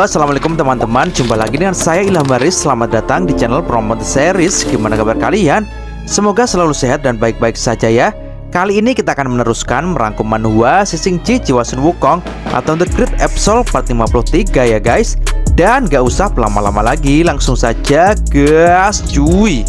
Halo, assalamualaikum teman-teman. Jumpa lagi dengan saya Ilham Baris. Selamat datang di channel Promote Series. Gimana kabar kalian? Semoga selalu sehat dan baik-baik saja ya. Kali ini kita akan meneruskan merangkum manhwa Sising-ji Jiwasun Wukong atau The Great Episode part 53 ya guys. Dan gak usah lama-lama lagi, langsung saja gas cuy.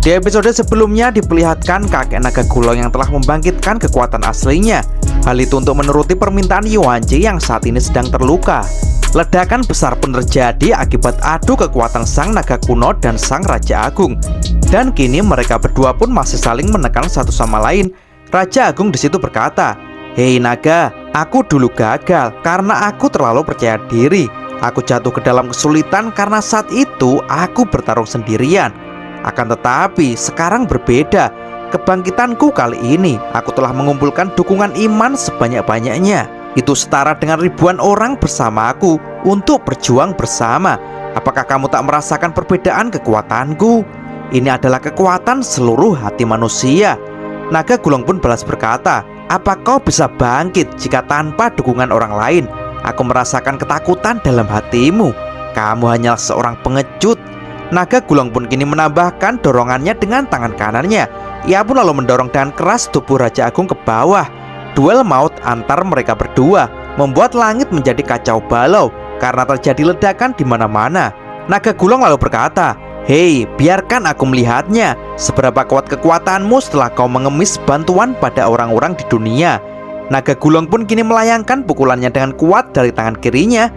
Di episode sebelumnya diperlihatkan kakek naga Gulong yang telah membangkitkan kekuatan aslinya. Hal itu untuk menuruti permintaan Yuanji yang saat ini sedang terluka. Ledakan besar pun terjadi akibat adu kekuatan sang naga kuno dan sang Raja Agung. Dan kini mereka berdua pun masih saling menekan satu sama lain. Raja Agung disitu berkata, "Hei naga, aku dulu gagal karena aku terlalu percaya diri. Aku jatuh ke dalam kesulitan karena saat itu aku bertarung sendirian. Akan tetapi sekarang berbeda. Kebangkitanku kali ini, aku telah mengumpulkan dukungan iman sebanyak-banyaknya. Itu setara dengan ribuan orang bersama aku untuk berjuang bersama. Apakah kamu tak merasakan perbedaan kekuatanku? Ini adalah kekuatan seluruh hati manusia." Naga Gulong pun balas berkata, "Apa kau bisa bangkit jika tanpa dukungan orang lain? Aku merasakan ketakutan dalam hatimu. Kamu hanyalah seorang pengecut." Naga Gulong pun kini menambahkan dorongannya dengan tangan kanannya. Ia pun lalu mendorong dengan keras tubuh Raja Agung ke bawah. Duel maut antar mereka berdua membuat langit menjadi kacau balau karena terjadi ledakan di mana-mana. Naga Gulong lalu berkata, "Hei, biarkan aku melihatnya. Seberapa kuat kekuatanmu setelah kau mengemis bantuan pada orang-orang di dunia." Naga Gulong pun kini melayangkan pukulannya dengan kuat dari tangan kirinya.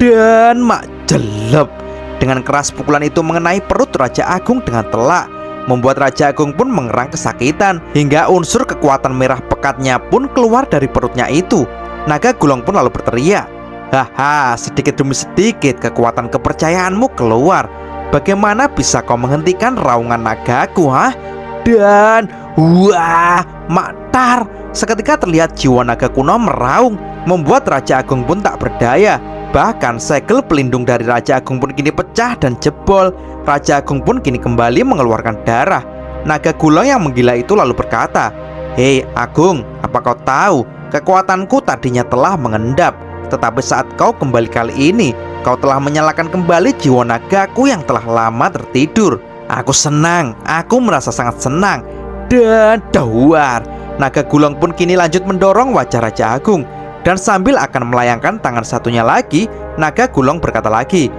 Dan mak jelep. Dengan keras pukulan itu mengenai perut Raja Agung dengan telak, membuat Raja Agung pun mengerang kesakitan, hingga unsur kekuatan merah pekatnya pun keluar dari perutnya itu. Naga Gulong pun lalu berteriak, "Haha, sedikit demi sedikit kekuatan kepercayaanmu keluar. Bagaimana bisa kau menghentikan raungan nagaku, ha?" Dan wah, maktar. Seketika terlihat jiwa naga kuno meraung, membuat Raja Agung pun tak berdaya. Bahkan segel pelindung dari Raja Agung pun kini pecah dan jebol. Raja Agung pun kini kembali mengeluarkan darah. Naga Gulong yang menggila itu lalu berkata, "Hei Agung, apa kau tahu kekuatanku tadinya telah mengendap. Tetapi saat kau kembali kali ini, kau telah menyalakan kembali jiwa nagaku yang telah lama tertidur. Aku senang, aku merasa sangat senang." Dan dawar, Naga Gulong pun kini lanjut mendorong wajah Raja Agung. Dan sambil akan melayangkan tangan satunya lagi, Naga Gulong berkata lagi,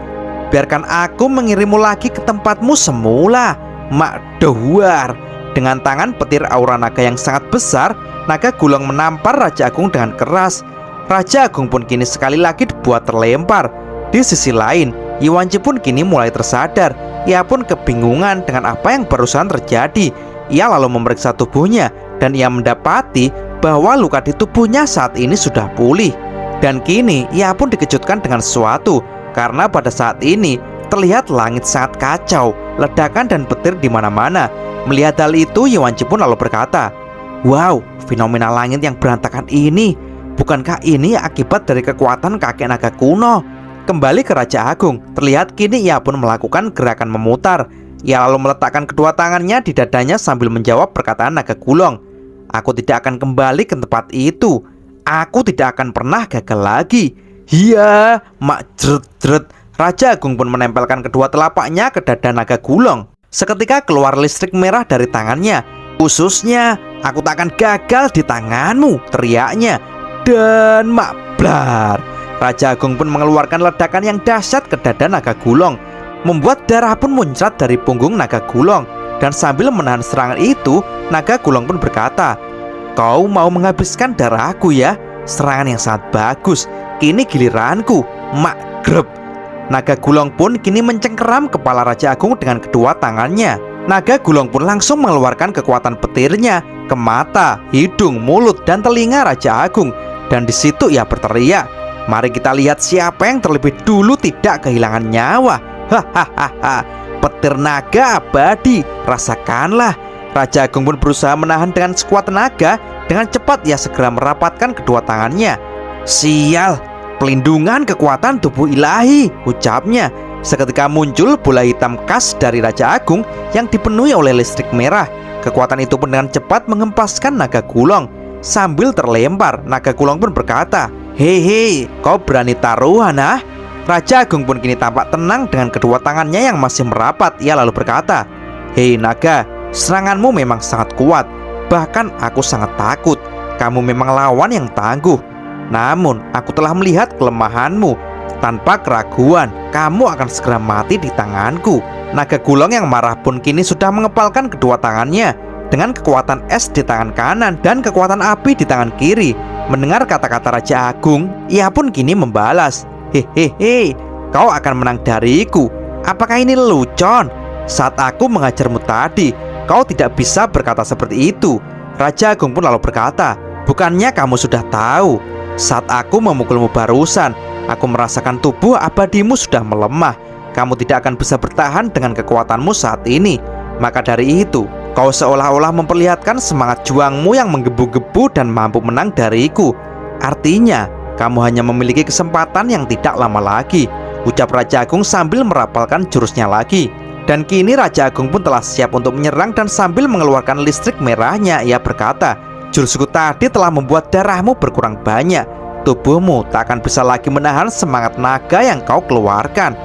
"Biarkan aku mengirimu lagi ke tempatmu semula, mak dawar." Dengan tangan petir aura naga yang sangat besar, Naga Gulong menampar Raja Agung dengan keras. Raja Agung pun kini sekali lagi dibuat terlempar. Di sisi lain, Yuanji pun kini mulai tersadar. Ia pun kebingungan dengan apa yang barusan terjadi. Ia lalu memeriksa tubuhnya dan ia mendapati bahwa luka di tubuhnya saat ini sudah pulih. Dan kini ia pun dikejutkan dengan sesuatu, karena pada saat ini terlihat langit sangat kacau, ledakan dan petir di mana-mana. Melihat hal itu, Yuanji pun lalu berkata, "Wow, fenomena langit yang berantakan ini, bukankah ini akibat dari kekuatan kakek naga kuno?" Kembali ke Raja Agung, terlihat kini ia pun melakukan gerakan memutar. Ia lalu meletakkan kedua tangannya di dadanya sambil menjawab perkataan Naga Gulong, "Aku tidak akan kembali ke tempat itu. Aku tidak akan pernah gagal lagi." Iya, mak jret-jret. Raja Agung pun menempelkan kedua telapaknya ke dada Naga Gulong. Seketika keluar listrik merah dari tangannya. "Khususnya, aku tak akan gagal di tanganmu," teriaknya. Dan mak blar. Raja Agung pun mengeluarkan ledakan yang dahsyat ke dada Naga Gulong, membuat darah pun muncrat dari punggung Naga Gulong. Dan sambil menahan serangan itu, Naga Gulong pun berkata, "Kau mau menghabiskan darahku ya? Serangan yang sangat bagus. Kini giliranku, mak grep." Naga Gulong pun kini mencengkeram kepala Raja Agung dengan kedua tangannya. Naga Gulong pun langsung mengeluarkan kekuatan petirnya ke mata, hidung, mulut, dan telinga Raja Agung. Dan di situ ia berteriak, "Mari kita lihat siapa yang terlebih dulu tidak kehilangan nyawa. Hahaha, petir naga abadi, rasakanlah." Raja Agung pun berusaha menahan dengan sekuat tenaga. Dengan cepat ia segera merapatkan kedua tangannya. "Sial, pelindungan kekuatan tubuh ilahi," ucapnya. Seketika muncul bola hitam khas dari Raja Agung yang dipenuhi oleh listrik merah. Kekuatan itu pun dengan cepat mengempaskan Naga Gulong. sambil terlempar. Naga Kulong pun berkata, "Hehe, kau berani taruhan ah?" Raja Agung pun kini tampak tenang dengan kedua tangannya yang masih merapat. Ia lalu berkata, "Hei naga, seranganmu memang sangat kuat. Bahkan aku sangat takut. Kamu memang lawan yang tangguh. Namun aku telah melihat kelemahanmu. Tanpa keraguan, kamu akan segera mati di tanganku." Naga Kulong yang marah pun kini sudah mengepalkan kedua tangannya dengan kekuatan es di tangan kanan dan kekuatan api di tangan kiri. Mendengar kata-kata Raja Agung, ia pun kini membalas, "Hehehe, kau akan menang dariku. Apakah ini lelucon? Saat aku mengajarmu tadi, kau tidak bisa berkata seperti itu." Raja Agung pun lalu berkata, "Bukannya kamu sudah tahu? Saat aku memukulmu barusan, aku merasakan tubuh abadimu sudah melemah. Kamu tidak akan bisa bertahan dengan kekuatanmu saat ini. Maka dari itu, kau seolah-olah memperlihatkan semangat juangmu yang menggebu-gebu dan mampu menang dariku. Artinya, kamu hanya memiliki kesempatan yang tidak lama lagi," ucap Raja Agung sambil merapalkan jurusnya lagi. Dan kini Raja Agung pun telah siap untuk menyerang dan sambil mengeluarkan listrik merahnya, ia berkata, "Jurusku tadi telah membuat darahmu berkurang banyak. Tubuhmu tak akan bisa lagi menahan semangat naga yang kau keluarkan."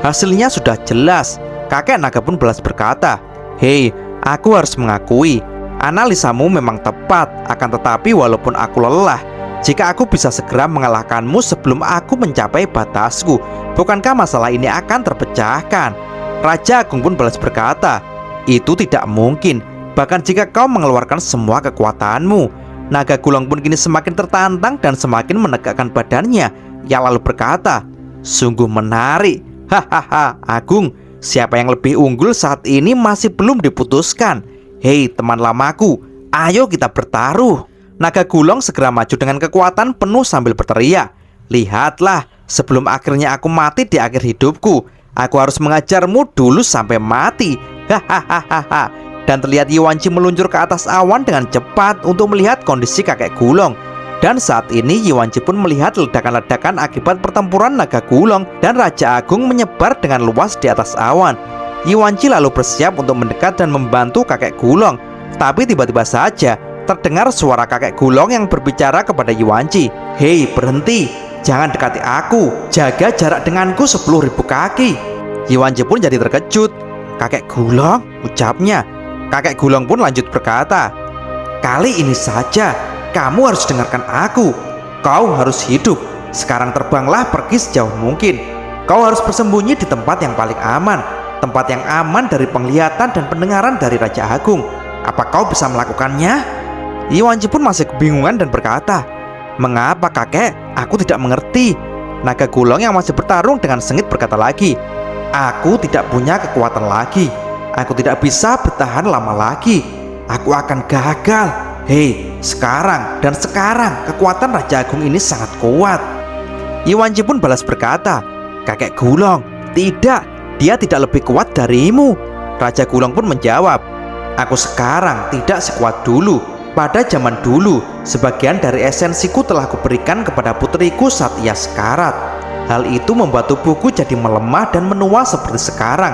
Hasilnya sudah jelas. Kakek naga pun balas berkata, "Hei, aku harus mengakui, analisamu memang tepat. Akan tetapi walaupun aku lelah, jika aku bisa segera mengalahkanmu sebelum aku mencapai batasku, bukankah masalah ini akan terpecahkan?" Raja Agung pun balas berkata, "Itu tidak mungkin, bahkan jika kau mengeluarkan semua kekuatanmu." Naga Kulong pun kini semakin tertantang dan semakin menegakkan badannya. Ia lalu berkata, "Sungguh menarik. Hahaha, Agung, siapa yang lebih unggul saat ini masih belum diputuskan. Hei teman lamaku, ayo kita bertaruh." Naga Kulong segera maju dengan kekuatan penuh sambil berteriak, "Lihatlah, sebelum akhirnya aku mati di akhir hidupku, aku harus mengajarmu dulu sampai mati." Hahaha. Dan terlihat Yuanci meluncur ke atas awan dengan cepat untuk melihat kondisi kakek Kulong. Dan saat ini Yuanci pun melihat ledakan-ledakan akibat pertempuran Naga Kulong dan Raja Agung menyebar dengan luas di atas awan. Yuanci lalu bersiap untuk mendekat dan membantu kakek Kulong. Tapi tiba-tiba saja terdengar suara kakek Kulong yang berbicara kepada Yuanci, "Hei, berhenti, jangan dekati aku, jaga jarak denganku 10.000 kaki." Yuanci pun jadi terkejut. "Kakek Kulong?" ucapnya. Kakek Kulong pun lanjut berkata, "Kali ini saja kamu harus dengarkan aku. Kau harus hidup. Sekarang terbanglah pergi sejauh mungkin. Kau harus bersembunyi di tempat yang paling aman, tempat yang aman dari penglihatan dan pendengaran dari Raja Agung. Apa kau bisa melakukannya?" Yuanci pun masih kebingungan dan berkata, "Mengapa kakek? Aku tidak mengerti." Naga Kulong yang masih bertarung dengan sengit berkata lagi, "Aku tidak punya kekuatan lagi. Aku tidak bisa bertahan lama lagi. Aku akan gagal. Hei, sekarang dan sekarang kekuatan Raja Agung ini sangat kuat." Yuanci pun balas berkata, "Kakek Kulong, tidak, dia tidak lebih kuat darimu." Raja Kulong pun menjawab, "Aku sekarang tidak sekuat dulu. Pada zaman dulu, sebagian dari esensiku telah kuberikan kepada putriku saat ia sekarat. Hal itu membuat tubuhku jadi melemah dan menua seperti sekarang.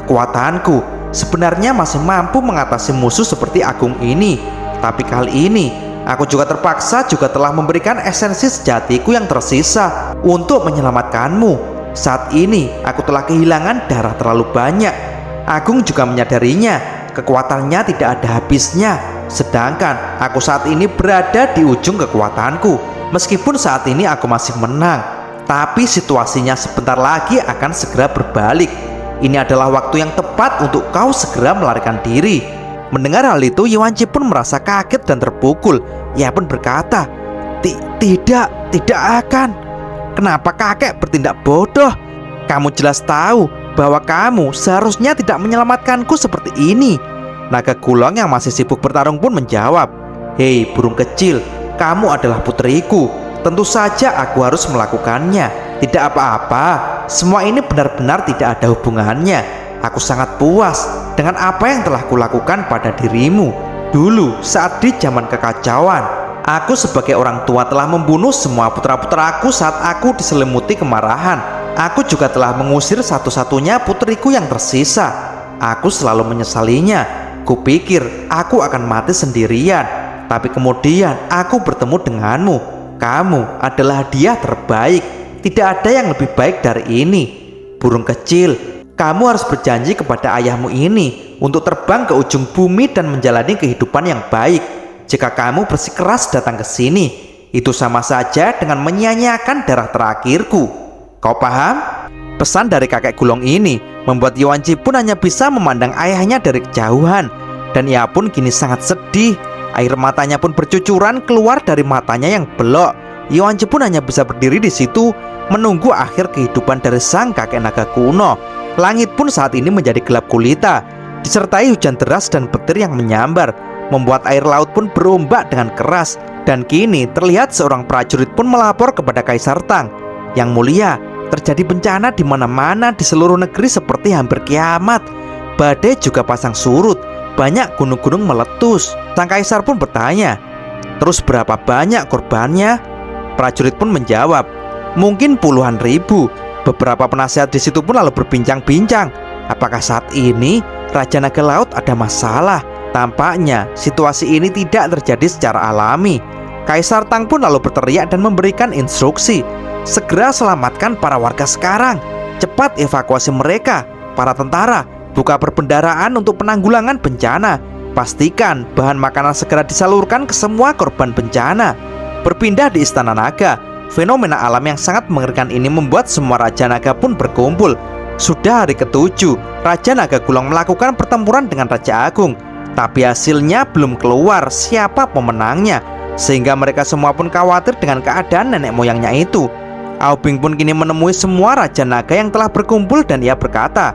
Kekuatanku sebenarnya masih mampu mengatasi musuh seperti Agung ini. Tapi kali ini, aku juga terpaksa juga telah memberikan esensi sejatiku yang tersisa untuk menyelamatkanmu. Saat ini, aku telah kehilangan darah terlalu banyak. Agung juga menyadarinya, kekuatannya tidak ada habisnya. Sedangkan aku saat ini berada di ujung kekuatanku. Meskipun saat ini aku masih menang, tapi situasinya sebentar lagi akan segera berbalik. Ini adalah waktu yang tepat untuk kau segera melarikan diri." Mendengar hal itu, Yuanci pun merasa kaget dan terpukul. Ia pun berkata, Tidak akan. Kenapa kakek bertindak bodoh? Kamu jelas tahu bahwa kamu seharusnya tidak menyelamatkanku seperti ini." Naga Kulong yang masih sibuk bertarung pun menjawab, "Hei burung kecil, kamu adalah putriku. Tentu saja aku harus melakukannya. Tidak apa-apa, semua ini benar-benar tidak ada hubungannya. Aku sangat puas dengan apa yang telah kulakukan pada dirimu. Dulu saat di zaman kekacauan, aku sebagai orang tua telah membunuh semua putra-putraku saat aku diselimuti kemarahan. Aku juga telah mengusir satu-satunya putriku yang tersisa. Aku selalu menyesalinya. Kupikir aku akan mati sendirian. Tapi kemudian aku bertemu denganmu. Kamu adalah hadiah terbaik. Tidak ada yang lebih baik dari ini. Burung kecil, kamu harus berjanji kepada ayahmu ini untuk terbang ke ujung bumi dan menjalani kehidupan yang baik. Jika kamu bersikeras datang ke sini, itu sama saja dengan menyia-nyiakan darah terakhirku. Kau paham? Pesan dari kakek gulung ini membuat Yuanji pun hanya bisa memandang ayahnya dari kejauhan. Dan ia pun kini sangat sedih. Air matanya pun bercucuran keluar dari matanya yang belok. Yuanji pun hanya bisa berdiri di situ menunggu akhir kehidupan dari sang kakek naga kuno. Langit pun saat ini menjadi gelap gulita, disertai hujan deras dan petir yang menyambar, membuat air laut pun berombak dengan keras. Dan kini terlihat seorang prajurit pun melapor kepada Kaisar Tang. Yang mulia, terjadi bencana di mana-mana di seluruh negeri seperti hampir kiamat. Badai juga pasang surut, banyak gunung-gunung meletus. Sang kaisar pun bertanya, terus berapa banyak korbannya? Prajurit pun menjawab, mungkin puluhan ribu. Beberapa penasihat di situ pun lalu berbincang-bincang, apakah saat ini Raja Naga Laut ada masalah? Tampaknya situasi ini tidak terjadi secara alami. Kaisar Tang pun lalu berteriak dan memberikan instruksi, segera selamatkan para warga sekarang. Cepat evakuasi mereka. Para tentara, buka perbendaharaan untuk penanggulangan bencana. Pastikan bahan makanan segera disalurkan ke semua korban bencana. Berpindah di Istana Naga, fenomena alam yang sangat mengerikan ini membuat semua Raja Naga pun berkumpul. Sudah hari ke-7, Raja Naga Gulung melakukan pertempuran dengan Raja Agung. Tapi hasilnya belum keluar siapa pemenangnya, sehingga mereka semua pun khawatir dengan keadaan nenek moyangnya itu. Aobing pun kini menemui semua Raja Naga yang telah berkumpul dan ia berkata,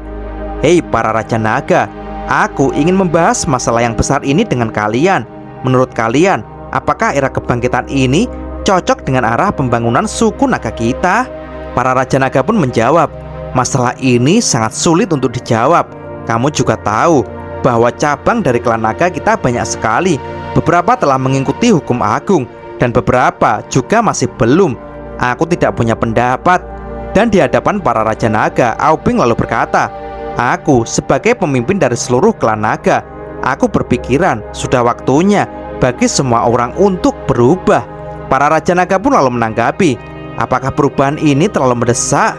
"Hei para Raja Naga, aku ingin membahas masalah yang besar ini dengan kalian. Menurut kalian, apakah era kebangkitan ini cocok dengan arah pembangunan suku naga kita?" Para Raja Naga pun menjawab, "Masalah ini sangat sulit untuk dijawab. Kamu juga tahu bahwa cabang dari klan naga kita banyak sekali. Beberapa telah mengikuti hukum agung dan beberapa juga masih belum. Aku tidak punya pendapat." Dan di hadapan para Raja Naga, Aobing lalu berkata, "Aku sebagai pemimpin dari seluruh klan naga, aku berpikiran sudah waktunya bagi semua orang untuk berubah." Para Raja Naga pun lalu menanggapi, apakah perubahan ini terlalu mendesak?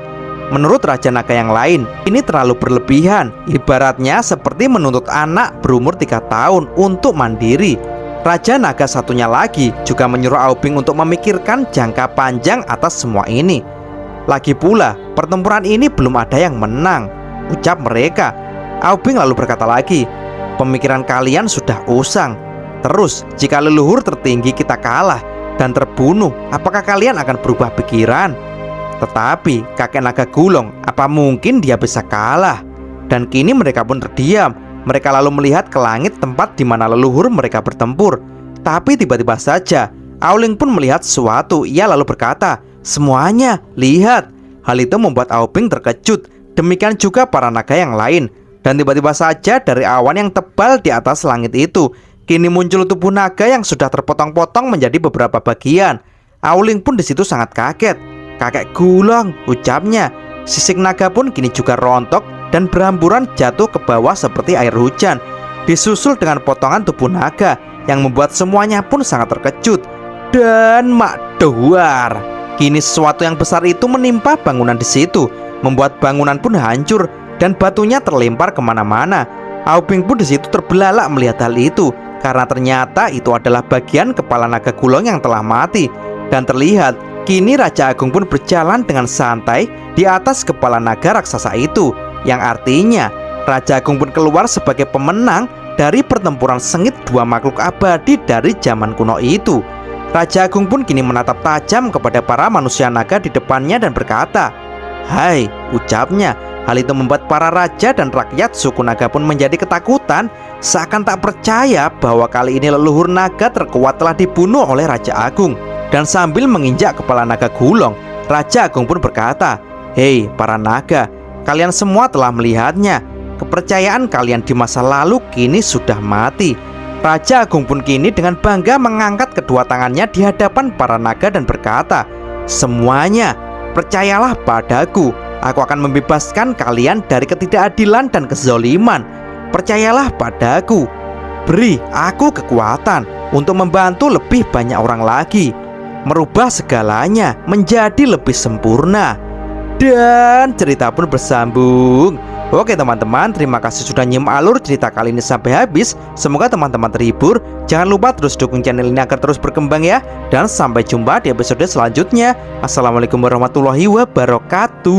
Menurut Raja Naga yang lain, ini terlalu berlebihan. Ibaratnya seperti menuntut anak berumur 3 tahun untuk mandiri. Raja Naga satunya lagi juga menyuruh Aobing untuk memikirkan jangka panjang atas semua ini. Lagi pula, pertempuran ini belum ada yang menang, ucap mereka. Aobing lalu berkata lagi, "Pemikiran kalian sudah usang. Terus, jika leluhur tertinggi kita kalah dan terbunuh, apakah kalian akan berubah pikiran?" Tetapi kakek naga gulung, apa mungkin dia bisa kalah? Dan kini mereka pun terdiam. Mereka lalu melihat ke langit tempat di mana leluhur mereka bertempur. Tapi tiba-tiba saja Aoling pun melihat sesuatu. Ia lalu berkata, "Semuanya, lihat." Hal itu membuat Aobing terkejut. Demikian juga para naga yang lain. Dan tiba-tiba saja dari awan yang tebal di atas langit itu, kini muncul tubuh naga yang sudah terpotong-potong menjadi beberapa bagian. Aoling pun di situ sangat kaget. "Kakek gulung," ucapnya. Sisik naga pun kini juga rontok dan berhamburan jatuh ke bawah seperti air hujan, disusul dengan potongan tubuh naga yang membuat semuanya pun sangat terkejut. Dan makduar, kini sesuatu yang besar itu menimpa bangunan di situ, membuat bangunan pun hancur dan batunya terlempar kemana-mana. Aobing pun di situ terbelalak melihat hal itu, karena ternyata itu adalah bagian kepala naga gulung yang telah mati. Dan terlihat kini Raja Agung pun berjalan dengan santai di atas kepala naga raksasa itu, yang artinya Raja Agung pun keluar sebagai pemenang dari pertempuran sengit dua makhluk abadi dari zaman kuno itu. Raja Agung pun kini menatap tajam kepada para manusia naga di depannya dan berkata, "Hai," ucapnya. Hal itu membuat para raja dan rakyat suku naga pun menjadi ketakutan, seakan tak percaya bahwa kali ini leluhur naga terkuat telah dibunuh oleh Raja Agung. Dan sambil menginjak kepala naga gulung, Raja Agung pun berkata, "Hei para naga, kalian semua telah melihatnya. Kepercayaan kalian di masa lalu kini sudah mati." Raja Agung pun kini dengan bangga mengangkat kedua tangannya di hadapan para naga dan berkata, "Semuanya, percayalah padaku. Aku akan membebaskan kalian dari ketidakadilan dan kezaliman. Percayalah padaku." Beri aku kekuatan untuk membantu lebih banyak orang lagi, merubah segalanya menjadi lebih sempurna. Dan cerita pun bersambung. Oke teman-teman, terima kasih sudah nyimak alur cerita kali ini sampai habis. Semoga teman-teman terhibur. Jangan lupa terus dukung channel ini agar terus berkembang ya. Dan sampai jumpa di episode selanjutnya. Assalamualaikum warahmatullahi wabarakatuh.